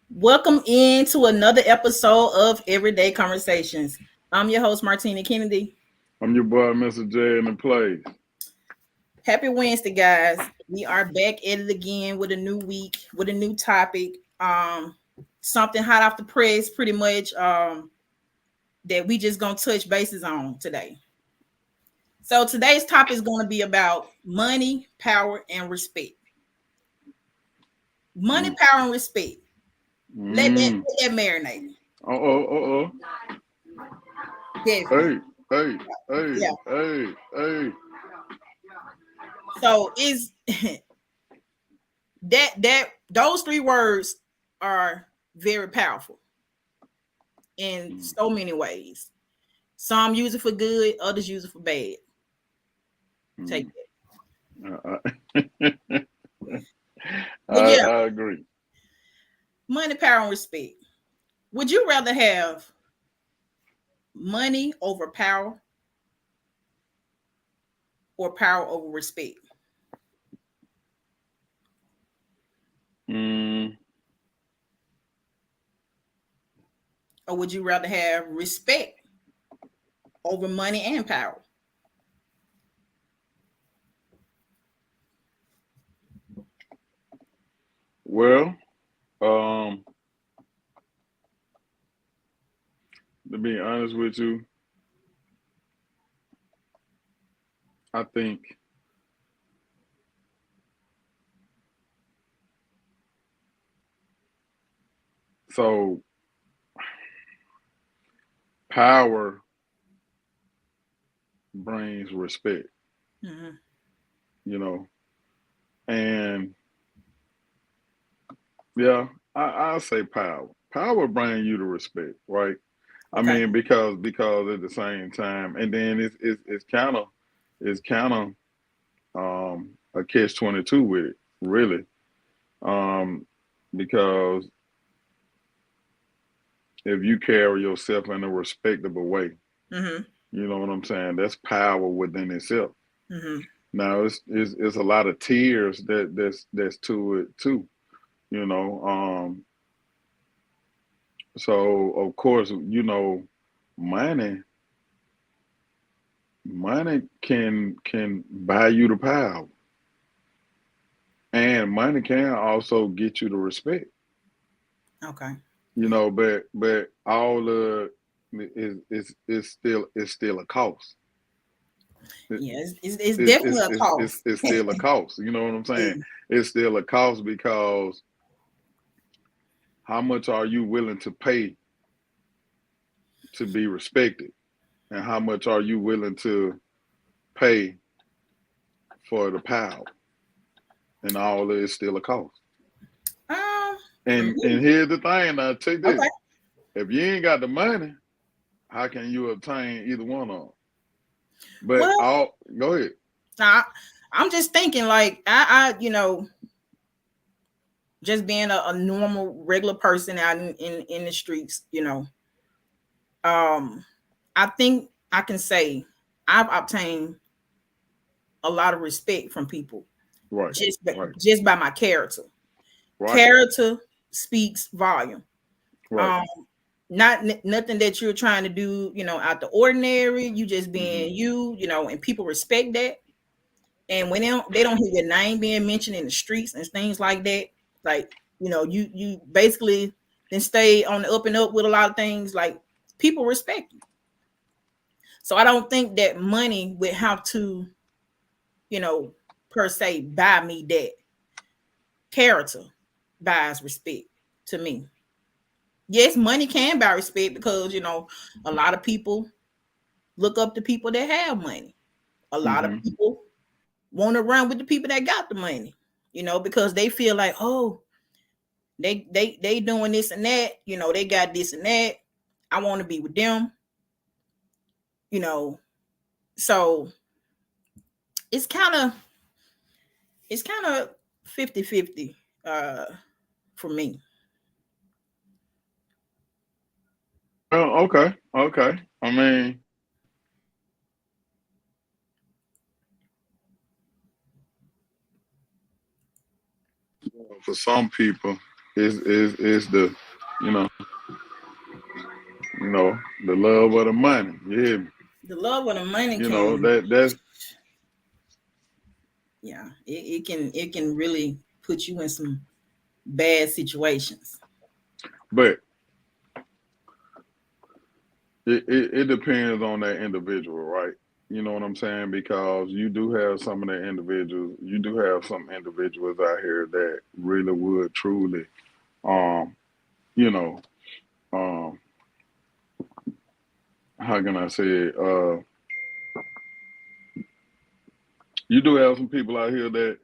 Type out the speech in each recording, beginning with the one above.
Welcome into another episode of Everyday Conversations. I'm your host, Martina Kennedy. I'm your boy, Mr. J in the place. Happy Wednesday, guys. We are back at it again with a new week, with a new topic. Something hot off the press, pretty much, that we just gonna touch bases on today. So today's topic is gonna be about money, power, and respect. Money, Mm. power, and respect. Mm. Let that marinate. Oh. Definitely. Hey, hey, hey, Yeah. hey, hey. So is that those three words are very powerful in Mm. so many ways. Some use it for good, others use it for bad. Take Mm. it. I, But yeah, I agree. money, power, and respect. Would you rather have money over power or power over respect? Mm. Or would you rather have respect over money and power? Well, um, to be honest with you, I think so. Power brings respect, Mhm. you know, and yeah, I'll say power. Power brings you the respect, right? I Okay. mean, because at the same time, and then it's kind of a catch 22 with it, really, um, because if you carry yourself in a respectable way, Mhm. you know what I'm saying. That's power within itself. Mhm. Now it's a lot of tears that's to it too, you know. So of course, money money can buy you the power. And money can also get you the respect, Okay. but all is still a cost. It, Yeah, it's definitely a cost. it's still a cost. You know what I'm saying? Yeah. It's still a cost because how much are you willing to pay to be respected, and how much are you willing to pay for the power, and all is still a cost. For And me, here's the thing. Now take this: okay. if you ain't got the money, how can you obtain either one of them? But Well, all go ahead. I, I'm just thinking like just being a normal regular person out in the streets, um I think I can say I've obtained a lot of respect from people Right, just by, right, just by my character. right, Character speaks volume. right. um Not nothing that you're trying to do, out the ordinary. You just Hmm. being you, and people respect that. And when they don't hear your name being mentioned in the streets and things like that, like, you basically then stay on the up and up with a lot of things. Like, people respect you. So I don't think that money would have to, you know per se buy me that. Character buys respect to me. Yes, money can buy respect because a lot of people look up to people that have money. A lot of Hmm. people want to run with the people that got the money, because they feel like, oh, they doing this and that, they got this and that. I want to be with them, you know. So it's kind of it's kind of 50-50 for me. Well, okay, okay. I mean, for some people. is the you know the love of the money. You hear me? The love of the money You know can, that's yeah, it can really put you in some bad situations. but it depends on that individual, right? You know what I'm saying? Because you do have some of the individuals, you do have some individuals out here that really would truly, um, you know, um, how can I say it? You do have some people out here that,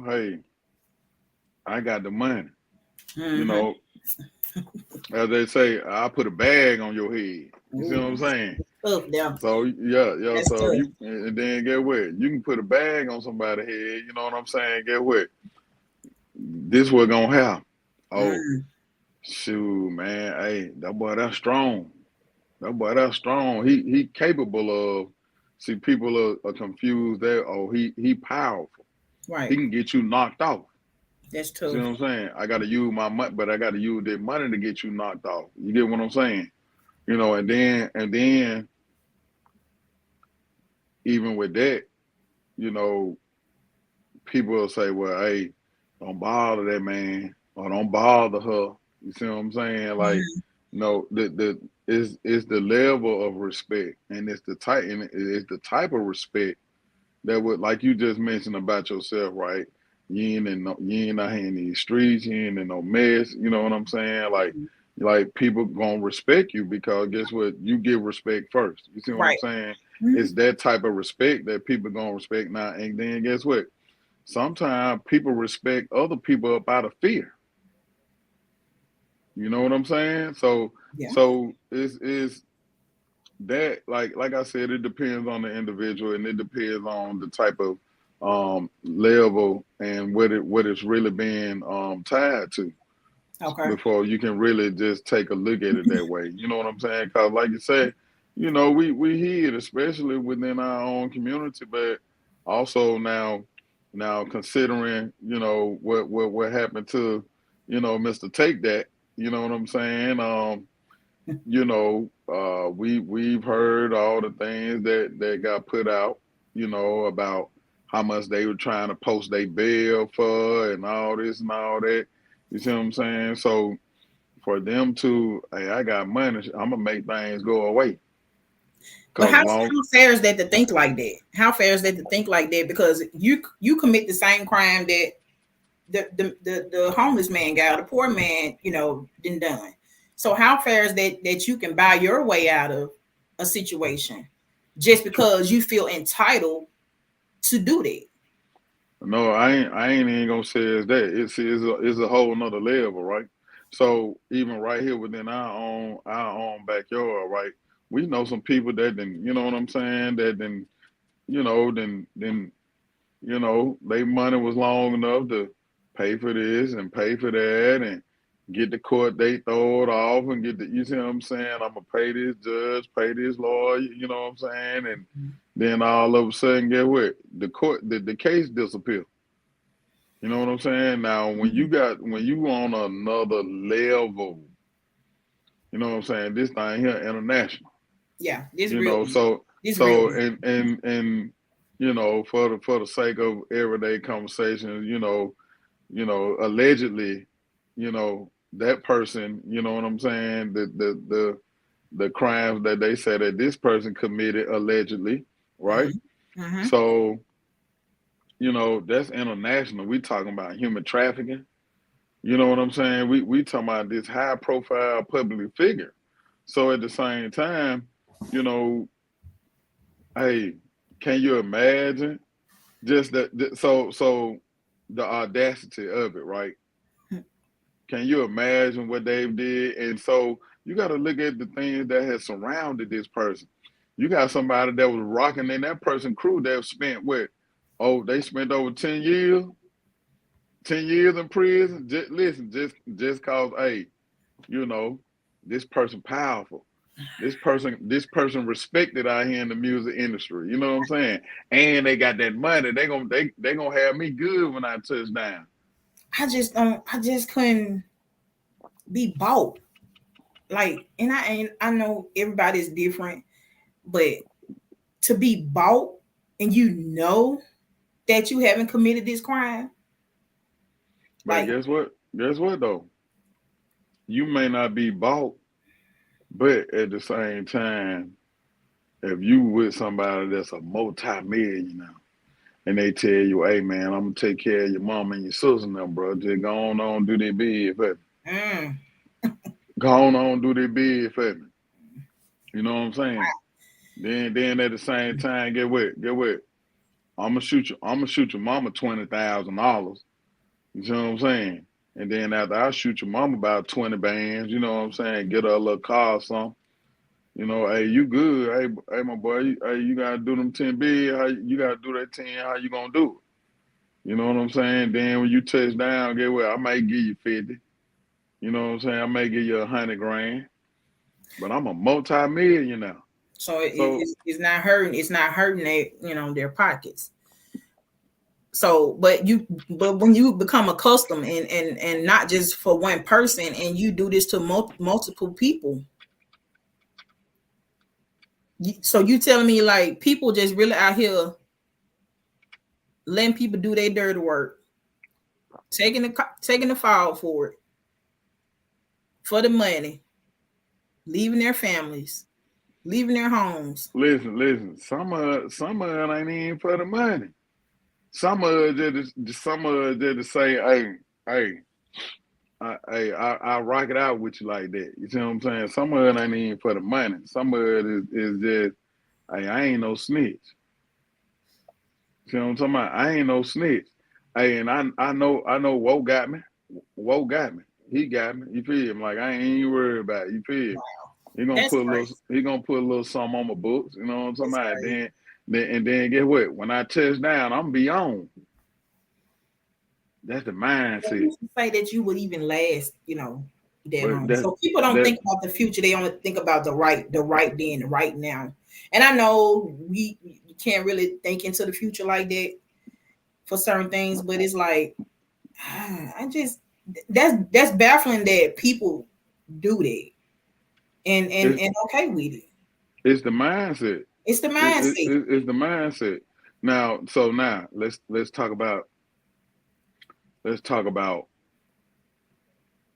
hey, I got the money. You Mm-hmm. know, as they say, I put a bag on your head. You see what I'm Ooh, saying? tough there. So yeah. That's So if tough. you and then get what? You can put a bag on somebody's head. You know what I'm saying? Get what? This what gonna happen. Oh Mm, shoot, man. Hey, that boy that's strong. That boy that's strong. He capable of. See, people are confused there. Oh, he powerful. He right. can get you knocked off. That's You see tough. what I'm saying? I got to use my money, but I got to use that money to get you knocked off. You get what I'm saying? And then even with that, you know, people will say, well, hey, don't bother that man or don't bother her. You see what I'm saying? Like, Mhm. no, the is the level of respect, and it's the type of respect that would, like you just mentioned about yourself, right? You ain't out here in these streets, you ain't in no mess. You know what I'm saying? Like people gonna respect you because guess what? You give respect first. You see what I'm Right. saying? Mhm. It's that type of respect that people gonna respect now. And then guess what? Sometimes people respect other people up out of fear. You know what I'm saying? So Yeah. so is that like I said, it depends on the individual and it depends on the type of level and what it's really being tied to Okay. before you can really just take a look at it that way. You know what I'm saying? Because like you said, we hear it, especially within our own community, but also now considering what happened to Mr. Take That. You know what I'm saying? We've heard all the things that got put out, about how much they were trying to post their bail for and all this and all that. You see what I'm saying? So for them to, hey, I got money, I'm gonna make things go away. But Cause long, how fair is that to think like that? How fair is that to think like that? Because you commit the same crime that the homeless man got, the poor man, done. So how fair is that you can buy your way out of a situation just because you feel entitled to do that? no, I ain't even gonna say it's that. It's a whole nother level, right? So even right here within our own backyard, right? We know some people that then, you know what I'm saying, that then, then their money was long enough to pay for this and pay for that and get the court date throw it off and you see what I'm saying? I'm gonna pay this judge, pay this lawyer, you know what I'm saying? And then all of a sudden, get what? The case disappeared. You know what I'm saying? Now when you on another level, you know what I'm saying? This thing here international. Yeah, this You real. know, so This real. so and for the sake of everyday conversations, allegedly, that person, you know what I'm saying, the crimes that they say that this person committed allegedly, right? Mm-hmm. Mm-hmm. So, that's international. We talking about human trafficking. You know what I'm saying? We talking about this high profile public figure. So at the same time, you know, hey, can you imagine just so the audacity of it, right? Can you imagine what they did? And so you got to look at the things that has surrounded this person. You got somebody that was rocking in that person crew that spent what? Oh, they spent over 10 years, 10 years in prison. Listen, just cause, hey, you know, this person powerful. This person respected out here in the music industry. You know what I'm saying? And they got that money. They gonna have me good when I touch down. I just couldn't be bought. Like, and I know everybody's different, but to be bought and you know that you haven't committed this crime, But like, guess what? Guess what though? You may not be bought, but at the same time, if you with somebody that's a multi-millionaire and they tell you, hey man, I'm gonna take care of your mom and your sister now, bro. Just go on do their bid for me. mm, Go on do their bid for me. You know what I'm saying? Then at the same time, get what? Get what? I'm gonna shoot your mama $20,000. You know what I'm saying? And then after I shoot your mama about 20 bands, you know what I'm saying? Get her a little car or something. You know, hey, you good? Hey, my boy, you gotta do them 10 bid. How you gotta do that 10? How you gonna do it? You know what I'm saying? Then when you touch down, get what? I might give you 50. You know what I'm saying? I may give you 100 grand, but I'm a multi-millionaire. so So it's not hurting. It's not hurting their pockets. So, but when you become accustomed and not just for one person, and you do this to multiple people, so you telling me like people just really out here letting people do their dirty work, taking the fall for it, for the money, leaving their families, leaving their homes. listen. Some of it ain't even for the money. Some of it just to say, hey, I rock it out with you like that. You see what I'm saying? Some of it ain't even for the money. Some of it is just, hey, I ain't no snitch. See what I'm talking about? I ain't no snitch. Hey, and I know Woe got me. Woe got me. He got me. You feel me? Like I ain't even worried about it. You feel me? That's crazy. He gonna put a little something on my books. You know what I'm talking That's about? crazy. Then get what? When I touch down, I'm beyond. That's the And mindset. who's to say that you would even last, that But long? So people don't that think about the future; they only think about the right then, the right now. And I know you can't really think into the future like that for certain things, but it's like I just that's baffling that people do that it's and okay with it. it's the mindset. It's the mindset. It's the mindset. Now let's talk about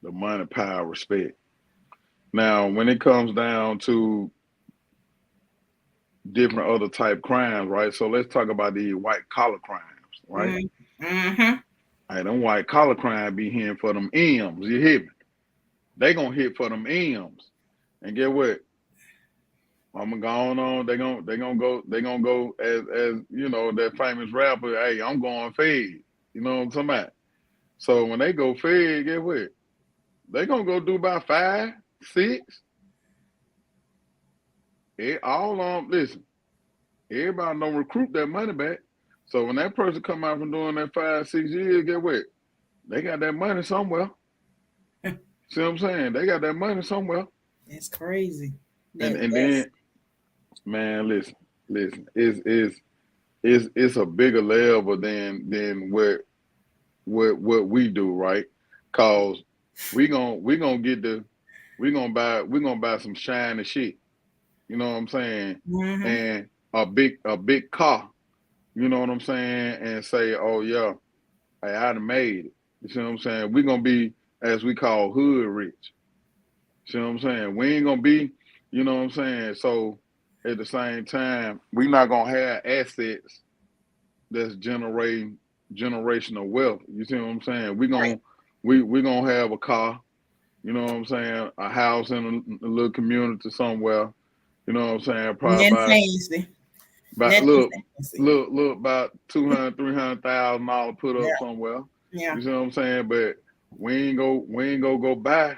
the money, power, respect. Now, when it comes down to different other type crimes, right? So let's talk about the white collar crimes, right? Mm-hmm. Hey, them white collar crime be hitting for them M's. You hear me? They gonna hit for them M's, and get what? I'm going on. They gonna go as you know that famous rapper. Hey, I'm going fed. You know what I'm talking about? So when they go fed, get what? They gonna go do about 5, 6. All on listen. Everybody don't recruit that money back. So when that person come out from doing that 5, 6 years, get what? They got that money somewhere. See what I'm saying? They got that money somewhere. That's crazy. And That's then, man, listen. It's a bigger level than what we do, right? Cause we gonna buy some shiny shit. You know what I'm saying? mm-hmm. And a big car. You know what I'm saying? And say, oh yeah, hey, I done made it. You see what I'm saying? We gonna be as we call hood rich. See what I'm saying? We ain't gonna be, you know what I'm saying? So at the same time, we not gonna have assets that's generating generational wealth. You see what I'm saying? Right. We gonna have a car, you know what I'm saying, a house in a little community somewhere, you know what I'm saying, probably Nothing fancy. about Nothing look fancy. look about 200, $300,000 put Yeah. up somewhere. Yeah. You see what I'm saying? But we ain't go buy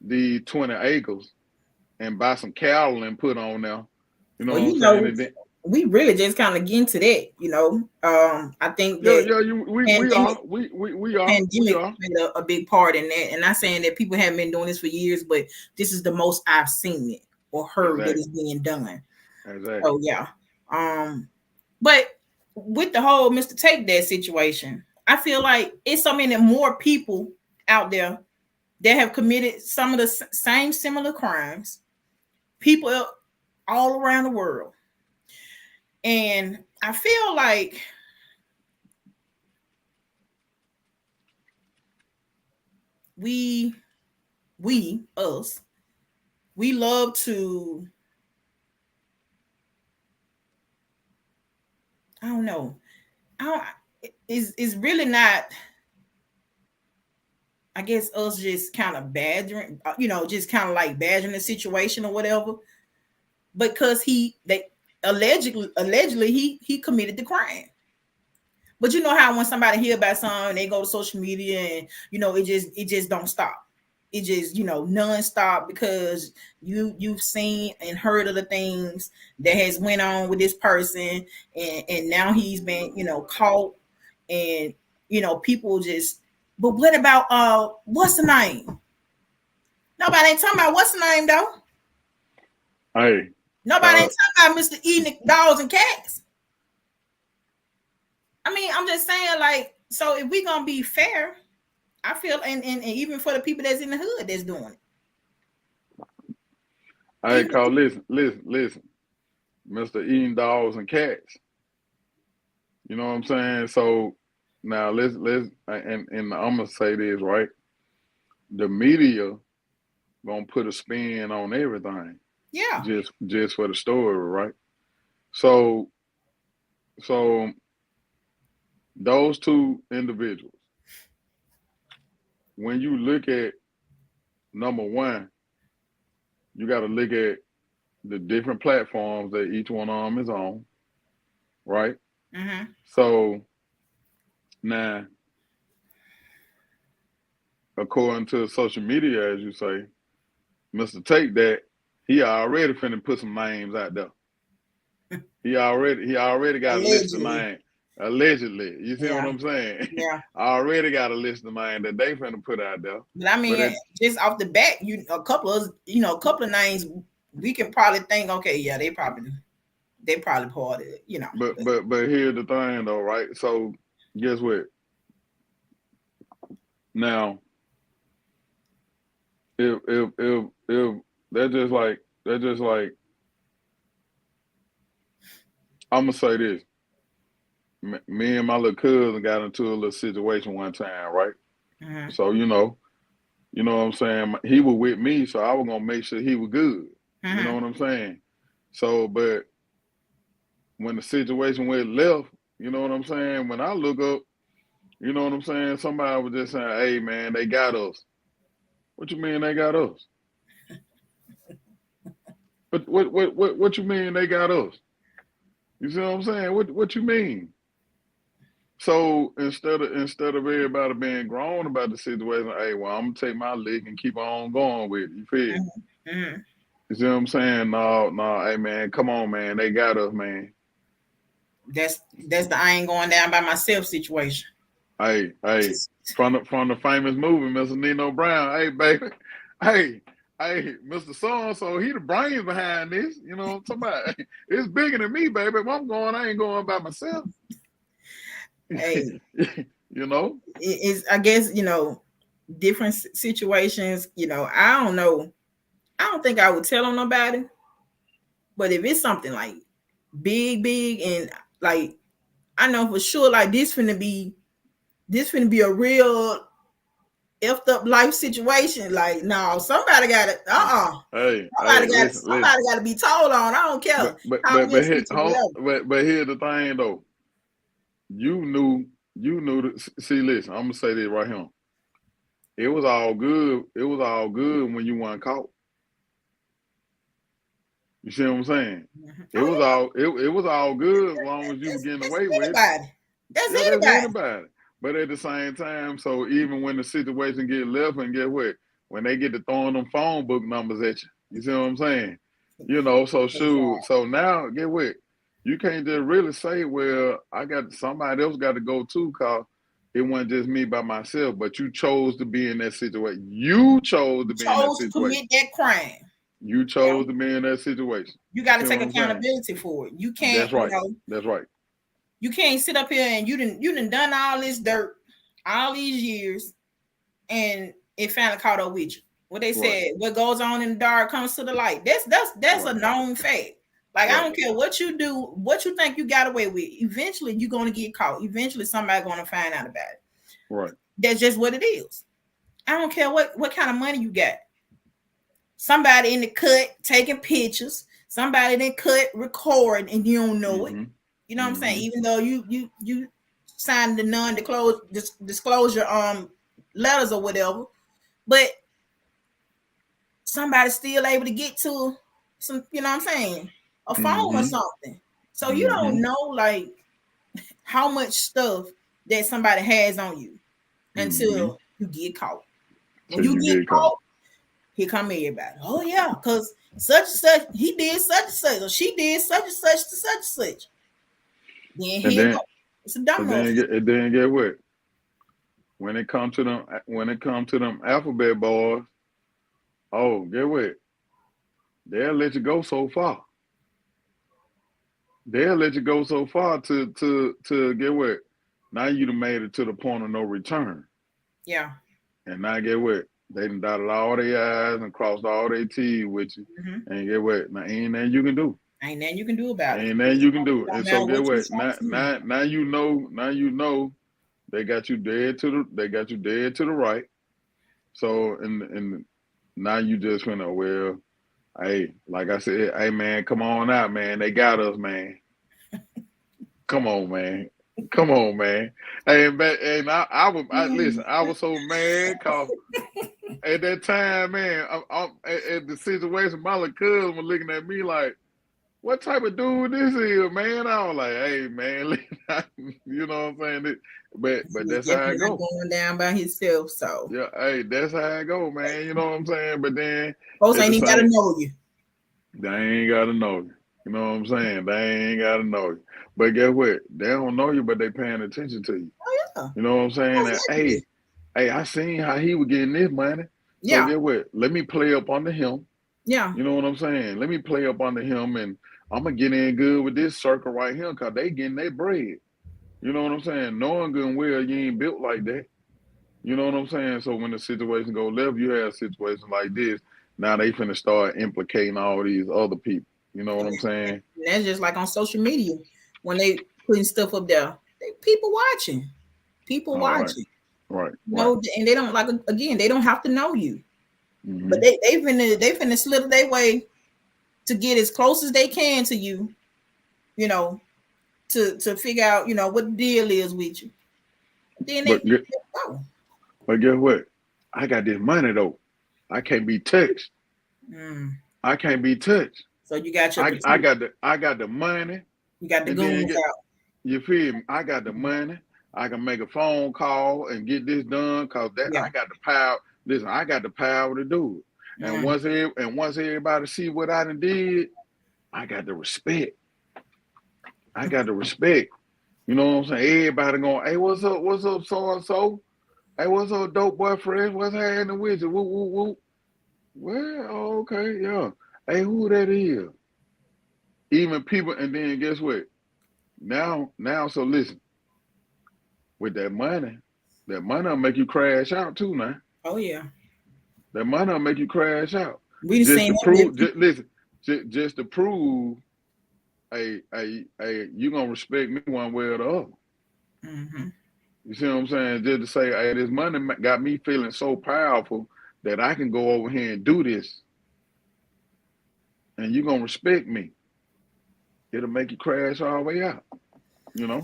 the 20 acres and buy some cattle and put on there. You know Well, what I'm saying? And then, we really just kind of get into that. I think yeah, that yeah, pandemic we pandemic are. played a big part in that. And not saying that people haven't been doing this for years, but this is the most I've seen it or heard that Exactly. is being done. Exactly. Oh yeah. But with the whole Mr. Take That situation, I feel like it's so many more people out there that have committed some of the same similar crimes. People all around the world. And I feel like us, we love to, I don't know. It's really not, I guess, us just kind of badgering, just kind of like badgering the situation or whatever. Because they allegedly he committed the crime. But you know how when somebody hear about something, they go to social media and it just don't stop. It just non-stop because you've seen and heard of the things that has went on with this person, and now he's been caught, and people just. But what about what's the name? Nobody ain't talking about what's the name though. Hey, nobody ain't talking about Mr. Eating dogs and cats. I mean, I'm just saying, like, so if we're gonna be fair, I feel, and even for the people that's in the hood that's doing it. Hey, Carl, listen. Mr. Eating dogs and cats. You know what I'm saying? So now let's and I'm gonna say this, right? The media gonna put a spin on everything. Yeah. Just for the story, right? So those two individuals, when you look at number one, you got to look at the different platforms that each one of them is on, right? Mm-hmm. So now, according to social media, as you say, Mr. Take That, he already finna put some names out there. He already got allegedly. A list of names. Allegedly. You see what I'm saying? Yeah. I already got a list of names that they finna put out there. But I mean, just off the bat, a couple of names we can probably think, okay, yeah, they probably part of it, But here's the thing though, right? So guess what? Now, if they're just like I'm gonna say this. Me and my little cousin got into a little situation one time, right? Mm-hmm. So you know what I'm saying? He was with me, so I was gonna make sure he was good. Mm-hmm. You know what I'm saying? So, but when the situation went left, you know what I'm saying? When I look up, you know what I'm saying? Somebody was just saying, "Hey, man, they got us." What you mean they got us? What you mean they got us? You see what I'm saying? What you mean? So instead of everybody being grown about the situation, hey, well, I'm gonna take my lick and keep on going with it. You feel? Mm-hmm. You see what I'm saying? No, hey man, come on, man, they got us, man. That's the I ain't going down by myself situation. Hey, from the famous movie, Mr. Nino Brown. Hey, baby, hey, Mr. So he the brains behind this. You know what I'm talking about? It's bigger than me, baby. If I'm going, I ain't going by myself. Hey, you know, it's, I guess, different situations, I don't know. I don't think I would tell on nobody. But if it's something like big, and like, I know for sure, like this finna be a real effed up life situation. Like, no, somebody got it. Somebody got to be told on. I don't care. But here's the thing though. You knew see, listen, I'm gonna say this right here. It was all good when you weren't caught. You see what I'm saying? Mm-hmm. It was all good as long as you were getting away with it. That's anybody. But at the same time, so even when the situation get left, and get what? When they get to throwing them phone book numbers at you see what I'm saying? So shoot. So now get what? You can't just really say, well, I got somebody else got to go too, cause it wasn't just me by myself. But you chose to be in that situation. You chose to be in that situation. To commit that crime. You chose to be in that situation. You got to take accountability for it. You can't. That's right. That's right. You can't sit up here and you done done all this dirt, all these years, and it finally caught up with you. What they said, what goes on in the dark comes to the light. That's a known fact. Like, I don't care what you do, what you think you got away with. Eventually, you're gonna get caught. Eventually, somebody's gonna find out about it. Right. That's just what it is. I don't care what kind of money you got. Somebody in the cut taking pictures. Somebody in the cut recording, and you don't know it. You know what I'm saying? Even though you signed the non-disclosure letters or whatever, but somebody's still able to get to some, you know what I'm saying, a phone or something. So you don't know like how much stuff that somebody has on you until you get caught. When you get caught, here come everybody. Oh yeah, because such and such, he did such and such, or she did such and such to such and such. Then it's a domino. And then get what? When it comes to them alphabet boys, oh, get what? They'll let you go so far. They'll let you go so far to get what? Now you done made it to the point of no return. Yeah. And now get what? They done dotted all their I's and crossed all their T's with you. And get what? Now ain't nothing you can do. Ain't nothing you can do about it. Ain't nothing you can do. And so get what? Now you know they got you dead to the right. So and now you just finna, well, hey, like I said, hey man, come on out, man. They got us, man. Come on, man. Come on, man. And I was so mad because at that time, man, I'm at the situation, my little cousin was looking at me like, what type of dude this is, man? I was like, hey, man, you know what I'm saying? But that's how it go. Going down by himself, so yeah, hey, that's how it go, man. You know what I'm saying? But then folks ain't even gotta know you. They ain't gotta know you. You know what I'm saying? They ain't gotta know you. But guess what? They don't know you, but they paying attention to you. Oh yeah. You know what I'm saying? Exactly. Hey, I seen how he was getting this money. So guess what? Let me play up under him. Yeah. You know what I'm saying? Let me play up under him, and I'm gonna get in good with this circle right here because they getting their bread. You know what I'm saying? Knowing good and well you ain't built like that. You know what I'm saying? So when the situation go left, you have situations like this. Now they finna start implicating all these other people. You know what I'm saying? And that's just like on social media when they putting stuff up there. People watching. People watching. Right. You know, and they don't, like, again, they don't have to know you. But they finna slip their way to get as close as they can to you, you know, to figure out, you know, what the deal is with you. Then they go. But guess what? I got this money though. I can't be touched. I can't be touched. So you got your I got the money. You got the goons out. You feel me? I got the money. I can make a phone call and get this done because I got the power. Listen, I got the power to do it. And once everybody see what I done did, I got the respect. I got the respect. You know what I'm saying? Everybody going, hey, what's up, so and so? Hey, what's up, dope boy friends? What's happening with you? Woo, woo, woo. Well, okay, yeah. Hey, who that is? Even people, and then guess what? Now, so listen. With that money will make you crash out too, man. Oh yeah. That money will make you crash out. We just to prove, just to prove, hey, you gonna respect me one way or the other. You see what I'm saying? Just to say, hey, this money got me feeling so powerful that I can go over here and do this, and you gonna respect me. It'll make you crash all the way out. You know.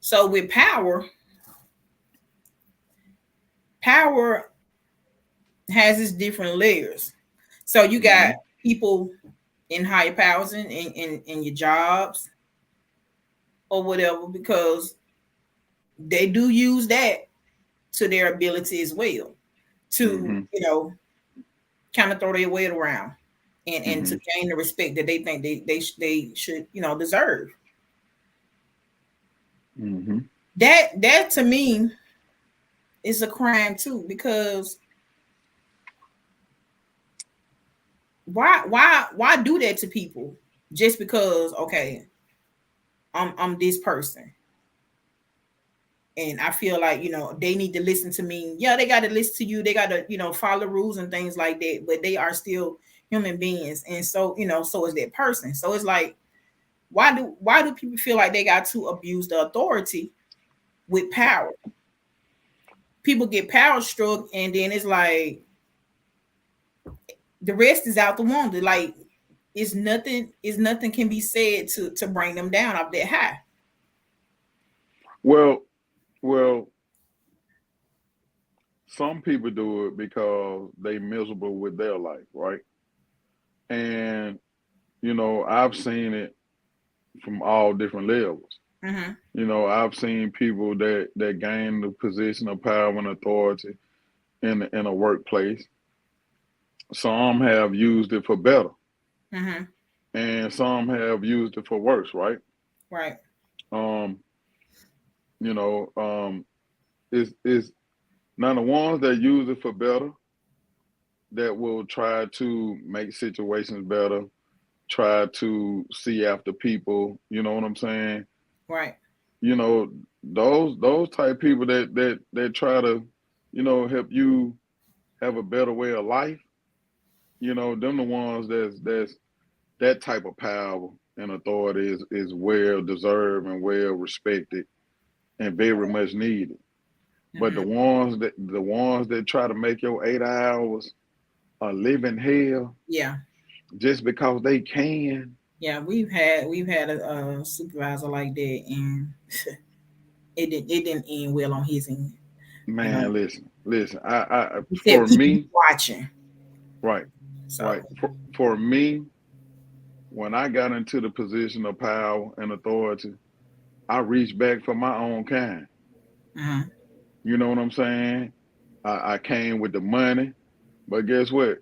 So with power has its different layers. So you got people in higher powers in your jobs or whatever, because they do use that to their ability as well to, you know, kind of throw their weight around and to gain the respect that they think they should, you know, deserve. That to me is a crime too, because why do that to people just because, okay, I'm this person? And I feel like, they need to listen to me. Yeah, they got to listen to you. They got to, follow rules and things like that. But they are still human beings. And so, so is that person. So it's like, why do people feel like they got to abuse the authority with power? People get power struck, and then it's like the rest is out the window. Like it's nothing can be said to bring them down off that high. Well, well, some people do it because they miserable with their life, right? And I've seen it from all different levels. Mm-hmm. I've seen people that gain the position of power and authority in a workplace. Some have used it for better, Mm-hmm. and some have used it for worse, right? Right. Um, you know, um, is now the ones that use it for better that will try to make situations better, try to see after people. You know what I'm saying? Right. You know, those type people that try to, help you have a better way of life. Them the ones that's that type of power and authority is well deserved and well respected and very much needed. But Mm-hmm. the ones that try to make your 8 hours a living hell Yeah. just because they can. Yeah. We've had a supervisor like that, and it didn't end well on his end. You know, Man, listen. I he said for people be me, watching. right, right. So For me, when I got into the position of power and authority, I reached back for my own kind. mhm. You know what I'm saying? I came with the money, but guess what?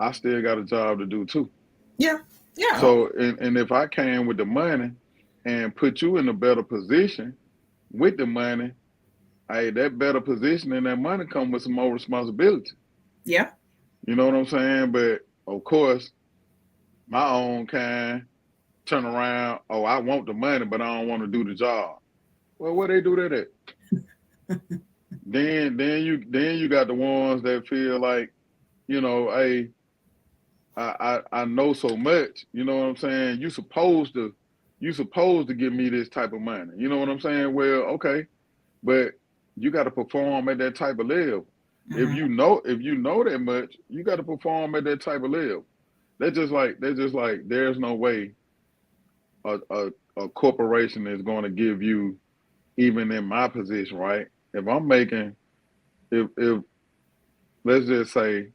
I still got a job to do too. Yeah. Yeah. So, and if I came with the money and put you in a better position with the money, hey, that better position and that money come with some more responsibility. Yeah. You know what I'm saying? But of course, my own kind turn around. Oh, I want the money, but I don't want to do the job. Well, where they do that at? Then you got the ones that feel like, hey, I know so much. You know what I'm saying? You supposed to give me this type of money. You know what I'm saying? Well, okay, but you got to perform at that type of level. If Hmm. you know that much, you got to perform at that type of level. That's just like there's no way a corporation is going to give you, even in my position, right? If I'm making, if let's just say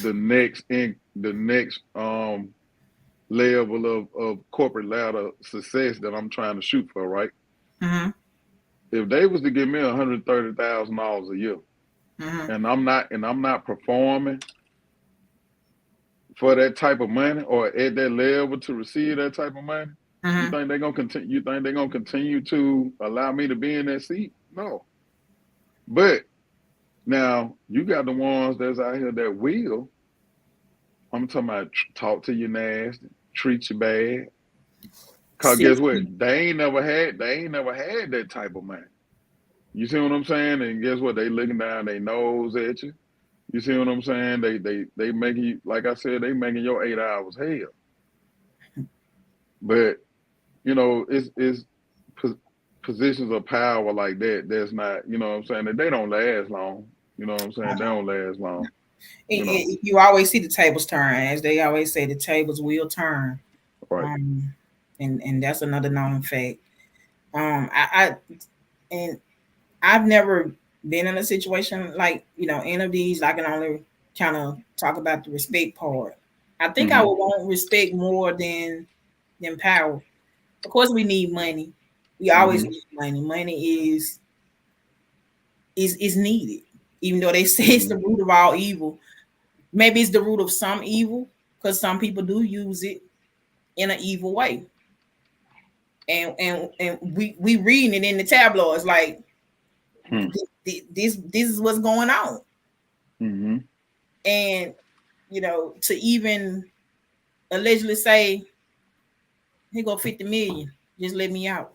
the next level of corporate ladder success that I'm trying to shoot for, right? Hmm. If they was to give me $130,000 a year, Hmm. and I'm not performing for that type of money or at that level to receive that type of money, you Hmm. think they're gonna continue? You think they're gonna continue to allow me to be in that seat? No. But now you got the ones that's out here that will. I'm talking about talk to you nasty, treat you bad. Cause guess what? See. They ain't never had that type of money. You see what I'm saying? And guess what? They looking down their nose at you. You see what I'm saying? They making you, like I said, they making your 8 hours hell. But it's positions of power like that. That's not, you know what I'm saying. That they don't last long. You know what I'm saying? They don't last long. You know, You always see the tables turn, as they always say, the tables will turn. right? Um, and that's another known fact. I and I've never been in a situation like, any of these. I can only kind of talk about the respect part. I think I Hmm. would want respect more than power. Of course, we need money. We always Hmm. need money. Money is needed, even though they say it's the Hmm. root of all evil. Maybe it's the root of some evil, because some people do use it in an evil way. And we reading it in the tabloids like Hmm. this is what's going on. Hmm. And to even allegedly say, here go 50 million, just let me out.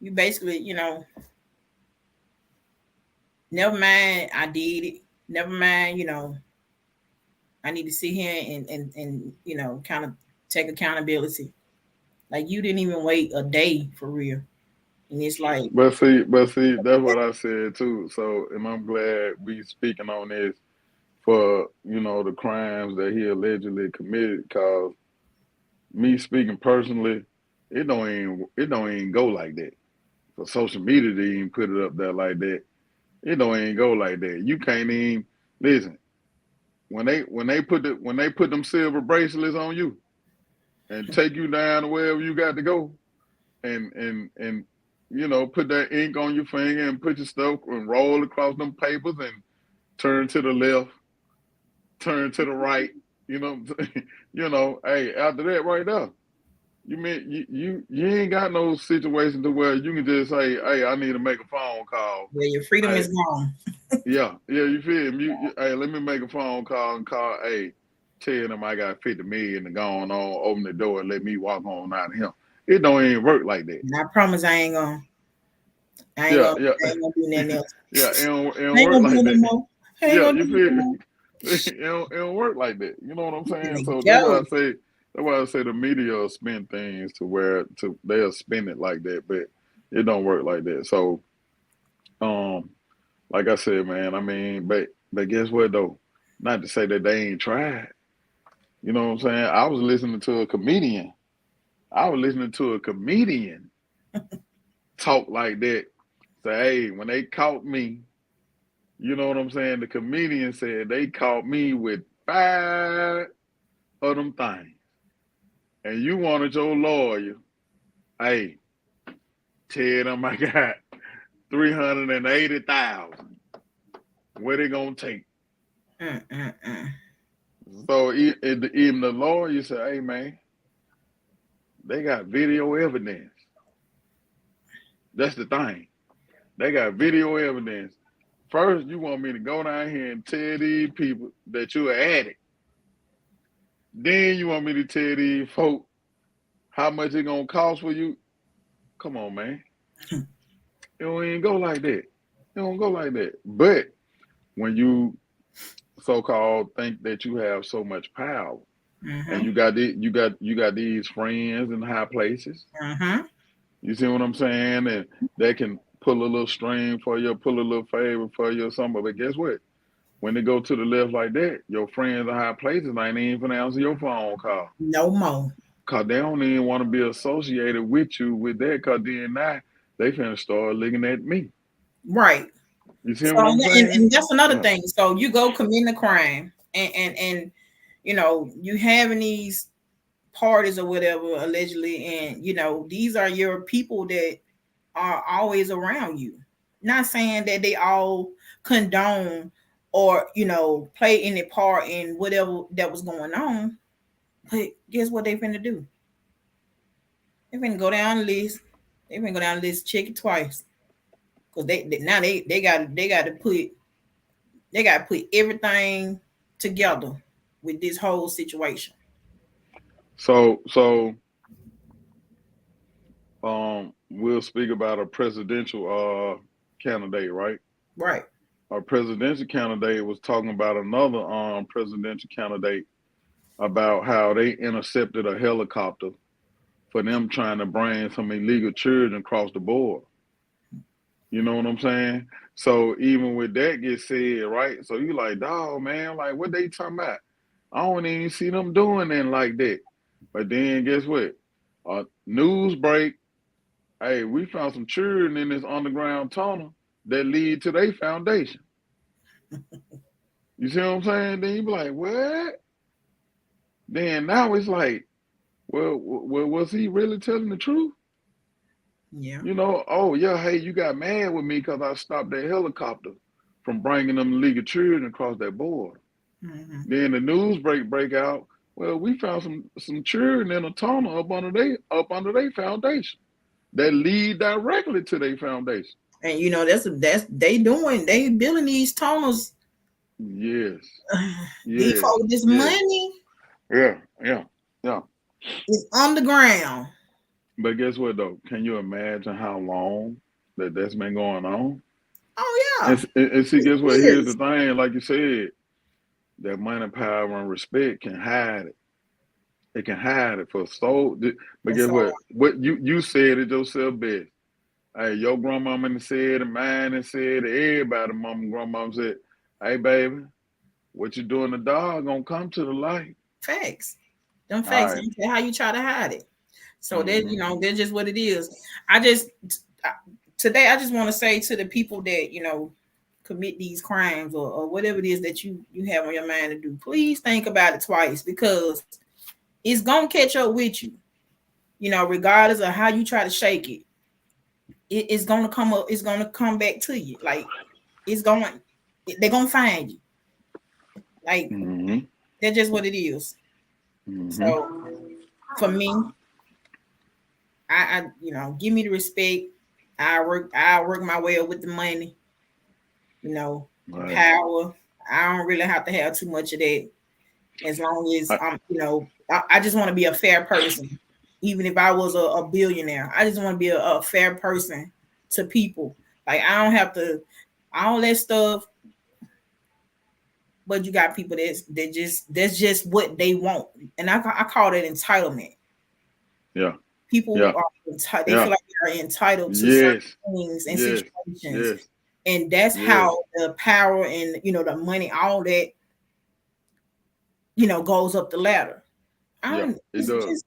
you basically, never mind, I did it. Never mind, I need to sit here and kind of take accountability. Like you didn't even wait a day for real. And it's like, But see, that's what I said too. So, and I'm glad we speaking on this for the crimes that he allegedly committed. Cause me speaking personally, it don't even go like that. For social media to even put it up there like that, it don't even go like that. You can't even listen when they put them silver bracelets on you and take you down to wherever you got to go and put that ink on your finger and put your stuff and roll across them papers and turn to the left, turn to the right. You know, hey, after that right there, you mean you ain't got no situation to where you can just say, hey, I need to make a phone call. yeah, your freedom Hey, is gone. yeah, you feel me? Hey, let me make a phone call and call. Hey, tell them I got 50 million to go on. Open the door and let me walk on out of here. It don't even work like that. And I promise I ain't gonna Yeah, yeah, I ain't gonna do nothing else. yeah. It don't I ain't work gonna do like it no that. more. I ain't Yeah, gonna you do it no feel more. it don't work like that. You know what I'm And saying? they So go. that's why I say the media will spin things to where they'll spin it like that, but it don't work like that. So um, like I said, man, I mean, but guess what though? Not to say that they ain't tried. You know what I'm saying? I was listening to a comedian. I was listening to a comedian talk like that. Say, hey, when they caught me, you know what I'm saying? The comedian said they caught me with 5 of them things. And you wanted your lawyer, hey, tell them I got 380,000. What they gonna take? Mm. So even the lawyer said, hey man, they got video evidence. That's the thing. They got video evidence. First, you want me to go down here and tell these people that you're an addict. Then you want me to tell these folk how much it gonna cost for you. Come on, man. It don't even go like that. It don't go like that. But when you so-called think that you have so much power, and Mm-hmm. you got these friends in high places. Mm-hmm. You see what I'm saying? And they can pull a little string for you, pull a little favor for you or something. But guess what? When they go to the left like that, your friends in high places ain't even gonna answer your phone call. No more. Cause they don't even want to be associated with you with that. Cause then now they finna start looking at me. Right. You see So what I'm saying? and that's another Yeah. thing. So you go commit a crime and you having these parties or whatever allegedly, and these are your people that are always around you. Not saying that they all condone or play any part in whatever that was going on, but guess what they finna do? They finna go down the list. They finna go down the list, check it twice, because now they got to put everything together with this whole situation. So we'll speak about a presidential candidate, right? Right. Our presidential candidate was talking about another presidential candidate about how they intercepted a helicopter for them trying to bring some illegal children across the board. You know what I'm saying? So even with that gets said, right? So you like, dog, man, like what they talking about? I don't even see them doing anything like that. But then guess what? News break. Hey, we found some children in this underground tunnel that lead to their foundation. You see what I'm saying? Then you be like, what? Then now it's like, well, was he really telling the truth? Yeah. Oh yeah, hey, you got mad with me because I stopped that helicopter from bringing them illegal children across that border. Mm-hmm. Then the news break out. Well, we found some children in a tunnel up under their foundation that lead directly to their foundation. And they building these tunnels. Yes, These yes, folks, this yes, money yeah, yeah, yeah. is underground. But guess what though? Can you imagine how long that's been going on? Oh yeah, And see, guess what? it Here's the is. thing, like you said, that money, power, and respect can hide it. It can hide it for so. But That's guess all. what? What you said it yourself best. Hey, your grandmama and said, and mine and said, everybody, mama and grandmama said, hey, baby, what you doing? The dog gonna come to the light. Facts. Them All facts. I right. don't care how you try to hide it. So that Mm-hmm. that's just what it is. I just today I just want to say to the people that commit these crimes or whatever it is that you have on your mind to do, please think about it twice because it's gonna catch up with you. Regardless of how you try to shake it, it's gonna come up. It's gonna come back to you. Like it's going. They're gonna find you. Like Mm-hmm. that's just what it is. Mm-hmm. So for me, I give me the respect. I work my way up with the money, the Right. power. I don't really have to have too much of that as long as I, I just want to be a fair person. Even if I was a billionaire, I just want to be a fair person to people. Like I don't have to all that stuff, but you got people that's just what they want. And I call that entitlement. yeah. People Yeah. are they feel Yeah. like they're entitled to certain Yes. things and Yes. situations, Yes. and that's Yes. how the power and the money, all that goes up the ladder. I Yeah. don't It just does.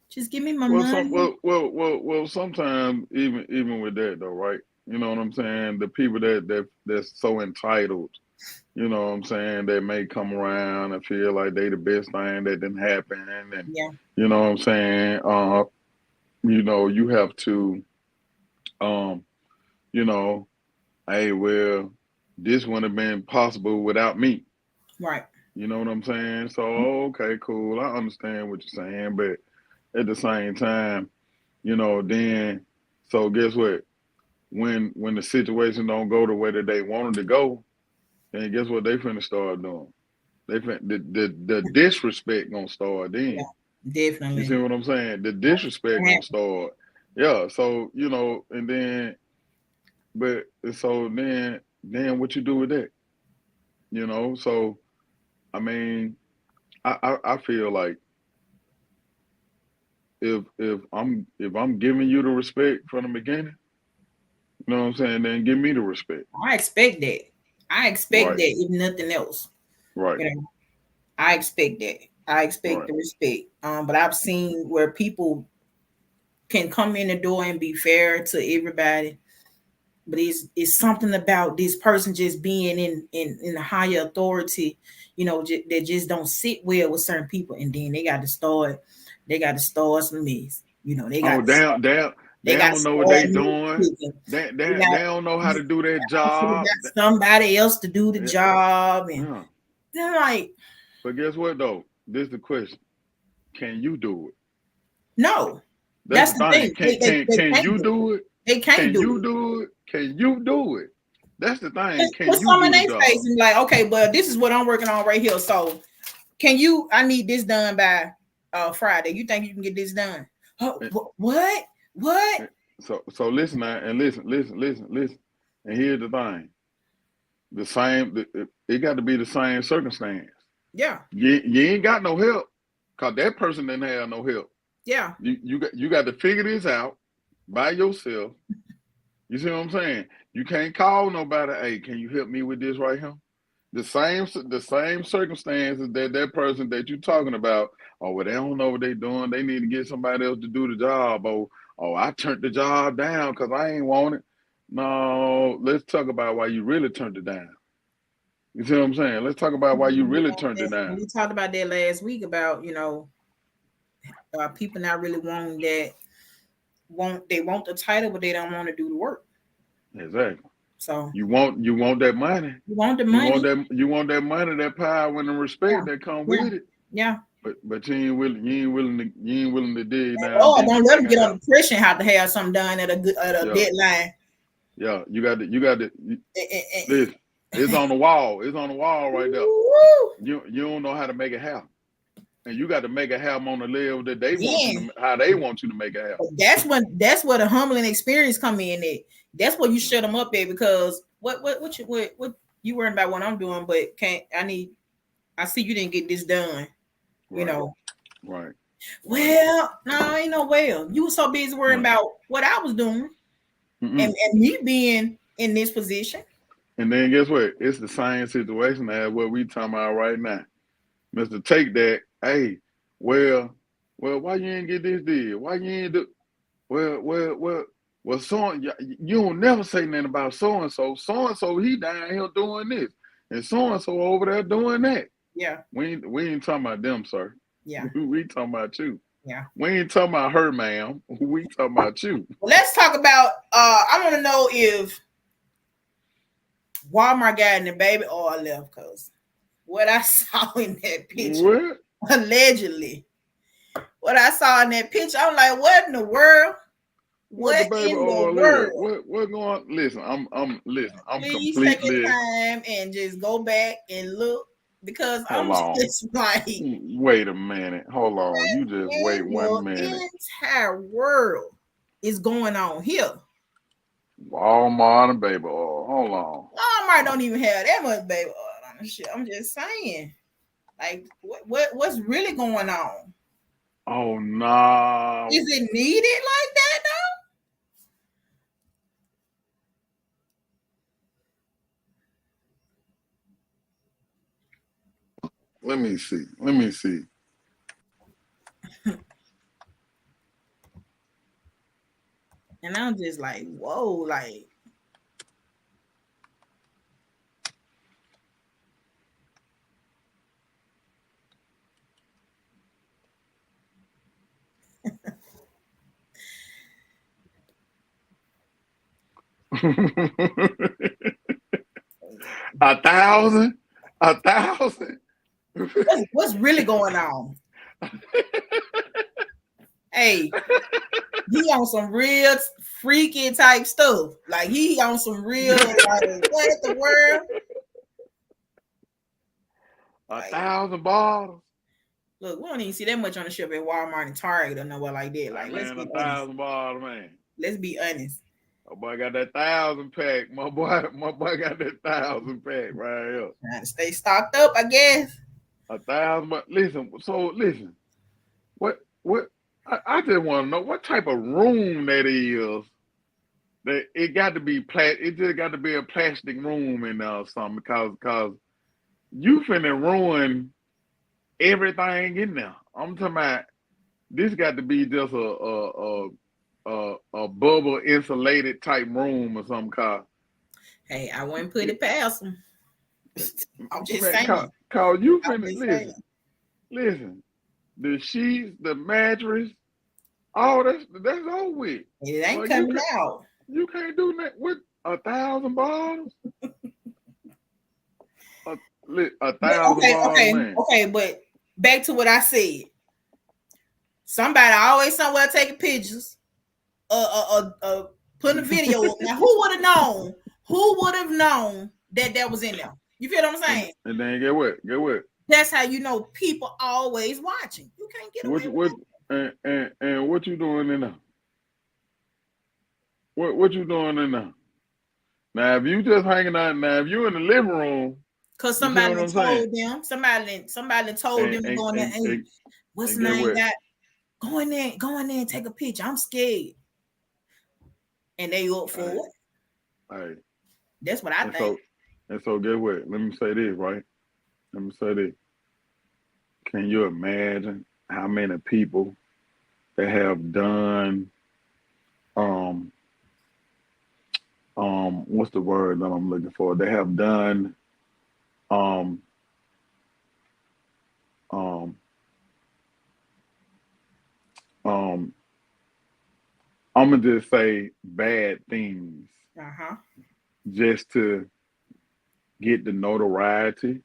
just give me my Well, money. sometimes even with that though, right? You know what I'm saying? The people that's so entitled, you know what I'm saying, they may come around and feel like they the best thing that didn't happen, and Yeah, you know what I'm saying. You have to, um, you know, hey, well, this wouldn't have been possible without me. right. You know what I'm saying? So okay, cool. I understand what you're saying, but at the same time, then so guess what? When the situation don't go the way that they wanted to go, then guess what they finna start doing? The disrespect gonna start Yeah, then. You see definitely. what I'm saying? The disrespect gonna start. Yeah. So and then but so then what you do with that? So I mean, I feel like if I'm giving you the respect from the beginning, you know what I'm saying, then give me the respect. I expect that. I expect Right. that if nothing else. Right. You know, I expect that. I expect Right. the respect. But I've seen where people can come in the door and be fair to everybody, but it's something about this person just being in a higher authority, that just don't sit well with certain people, and then they got to start some mess. They Oh, got to damn, damn, they they got to don't know what they start doing. nitpicking. They, They they got don't know how to do their job. got somebody else to do the Yeah, job, and yeah. they're like, But guess what though? This is the question. Can you do it? no. That's That's the the thing. thing. Can can They can can't you do it. do it? They can't Can do you it. do it? Can you do it? That's the thing. Can Put you some in do the their face job? and be like, okay, but this is what I'm working on right here. So I need this done by Friday. You think you can get this done? Oh, And, what? What? so listen now, and listen. And here's the thing. The same. It got to be the same circumstance. Yeah. You ain't got no help, cause that person didn't have no help. Yeah. You got to figure this out by yourself. You see what I'm saying? You can't call nobody. Hey, can you help me with this right here? The same circumstances that person that you're talking about. Oh, well, they don't know what they're doing. They need to get somebody else to do the job. Oh, I turned the job down because I ain't want it. No, let's talk about why you really turned it down. You see what I'm saying? Let's talk about why you really turned it down. We talked about that last week about people not really wanting that. They want the title, but they don't want to do the work. Exactly. So You want that money. you want the You want money. that money, that power, and the Yeah. respect that come Yeah. with it. Yeah. But you ain't willing to dig down Lord, deep don't and let make them it get happen. under pressure and have to have something done at a Yeah, deadline. yeah. You got to. Eh, eh, Listen, it's on the wall. It's on the wall right there. Woo! You don't know how to make it happen. And you got to make it happen on the level that they want you Yeah. to, how they want you to make it happen. That's where the humbling experience come in at. That's where you shut them up at, because what you worrying about what I'm doing, but I see you didn't get this done. You know. Right. Well, no, ain't no well. You were so busy worrying about what I was doing and me being in this position. And then guess what? It's the same situation as what we talking about right now. Mr. Take That, hey, well, why you ain't get this deal? Why you ain't do well, so you don't never say nothing about so and so he down here doing this, and so over there doing that. Yeah. We ain't talking about them, sir. Yeah. We talking about you. Yeah. We ain't talking about her, ma'am. We talking about you. Well, let's talk about I want to know if Walmart got in the baby oil left, because what I saw in that picture, allegedly, what I saw in that picture, I'm like, what in the world? What the baby oil is? What going? Listen, I'm Please completely. take your time and just go back and look, because I'm just like, wait a minute, hold on, you just wait 1 minute. The entire world is going on here. Walmart and baby oil. Hold on. Walmart don't even have that much baby oil on the shit. I'm just saying, like, what's really going on? Oh no! Is it needed like that though? Let me see. And I'm just like, whoa, like. $1,000. What's really going on? Hey, he on some real freaky type stuff. Like, he on some real, like, what the world? 1,000 bottles. Look, we don't even see that much on the shelf at Walmart and Target or nowhere like that. Like, man, 1,000 bottles, man. Let's be honest. My boy got that 1,000 pack. My boy got that 1,000 pack right here. Trying to stay stocked up, I guess. 1,000, but listen. What? I just want to know what type of room that is. That it got to be it just got to be a plastic room in there or something, because you finna ruin everything in there. I'm talking about this got to be just a bubble insulated type room or some kind. Hey, I wouldn't put it past them. I'm just saying. Cause you finna listen. The sheets, the mattress, all that's over with. It ain't coming out. You can't do that with 1,000 bottles. 1,000 bottles, man. Okay, but back to what I said. Somebody always somewhere taking pictures, putting a video up. Now, who would have known? Who would have known that was in there? You feel what I'm saying? And then get what? That's how you know people always watching. You can't get away with it. And what you doing in there? What you doing in there? Now, if you just hanging out, if you in the living room, because somebody told them, somebody told them to go in there. Hey, what's the name? Go in there and take a picture. I'm scared. And they up for it. Hey. That's what I think. So guess what? Let me say this, right? Can you imagine how many people that have done what's the word that I'm looking for? They have done I'm gonna just say bad things just to get the notoriety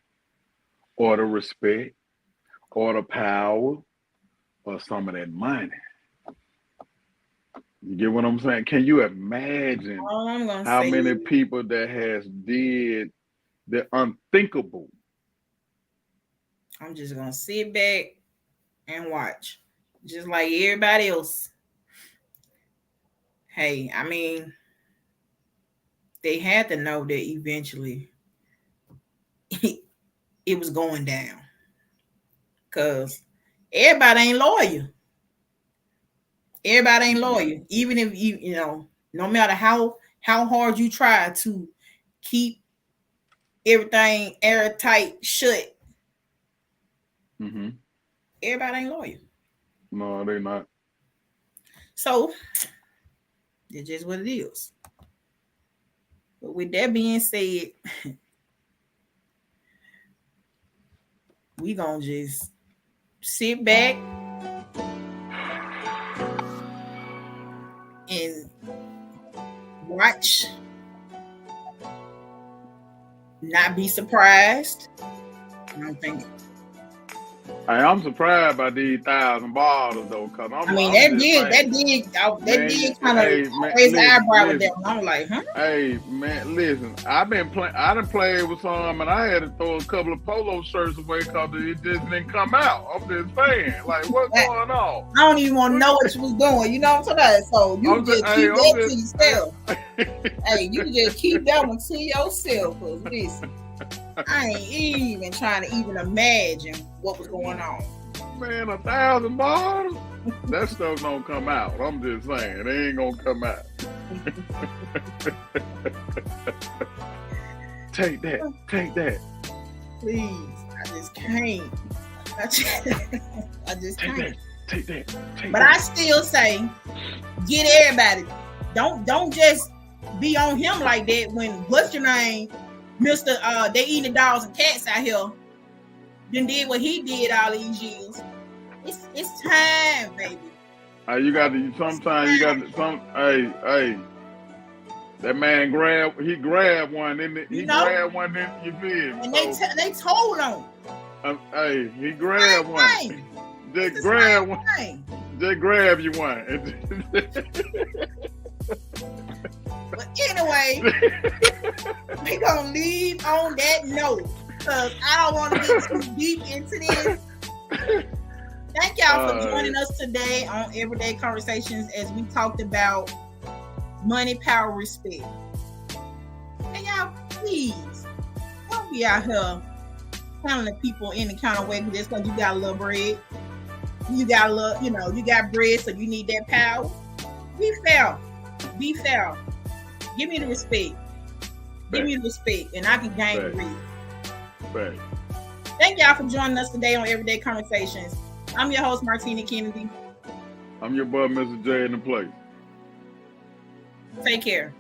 or the respect or the power or some of that money. You get what I'm saying? Can you imagine how many people that has did the unthinkable? I'm just gonna sit back and watch. Just like everybody else. Hey, I mean, they had to know that eventually it was going down. Cause everybody ain't loyal. Everybody ain't loyal. Even if you know, no matter how hard you try to keep everything airtight shut, Mm-hmm. everybody ain't loyal. No, they not. So it's just what it is. But with that being said, we gonna just sit back and watch, not be surprised. I don't think. I'm surprised by these 1,000 bottles though, cause I mean, that did kind of raise the eyebrow with that one. I'm like, huh? Hey man, listen, I done played with some, and I had to throw a couple of polo shirts away because it just didn't come out. I'm just saying, like, what's going on? I don't even want to know what you was doing. You know what I'm saying? So you just keep that to yourself. Hey, you just keep that one to yourself. Cause listen, I ain't even trying to even imagine what was going on. Man, 1,000 bottles? That stuff don't come out. I'm just saying, it ain't gonna come out. Take that. Please, I just can't. I just can't. Take that. But I still say, get everybody. Don't just be on him like that when what's your name, Mr. They eating the dogs and cats out here. Then did what he did all these years. It's time, baby. You got to hey. That man grabbed one, didn't he? He grabbed one, didn't you feel? And they told him. Hey, he grabbed one. Just grab one. Just grab you one. But anyway, we're gonna leave on that note because I don't want to get too deep into this. Thank y'all for joining us today on Everyday Conversations as we talked about money, power, respect. And y'all, please don't be out here telling people any kind of way just because you got a little bread. You got a little, you got bread, so you need that power. Be fair. Be fair. Give me the respect. Give me the respect, and I can gain the read. Right. Thank y'all for joining us today on Everyday Conversations. I'm your host, Martina Kennedy. I'm your boy, Mr. J in the place. Take care.